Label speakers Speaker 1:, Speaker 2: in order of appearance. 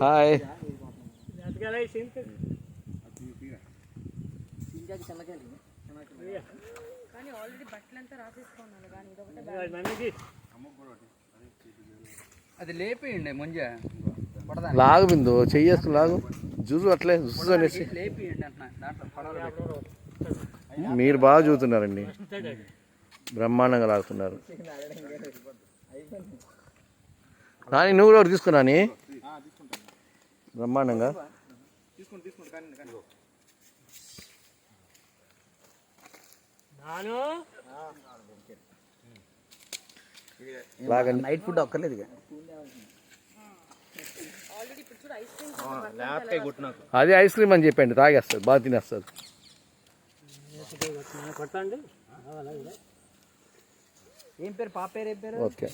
Speaker 1: Hi.
Speaker 2: అది లేపేయండి ముంజ
Speaker 1: లాగు బిందు చెయ్యేసు లాగు జ్యూసు అట్లే జ్యూసు అనేసి
Speaker 2: లేపేయండి అంటున్నా దాంట్లో పడవలో
Speaker 1: మీరు బాగా చూస్తున్నారండి, బ్రహ్మాండంగా లాగుతున్నారు. నాని నువ్వు కూడా తీసుకున్నాని బ్రహ్మాండంగా లాగండి.
Speaker 2: నైట్ ఫుడ్ ఒక్కర్లేదు ఇక
Speaker 1: అదే ఐస్ క్రీమ్ అని చెప్పండి, తాగేస్తారు, బాగా తినేస్తారు.
Speaker 2: ఏం పేరు పాప పేరు ఏం పేరు?
Speaker 1: ఓకే.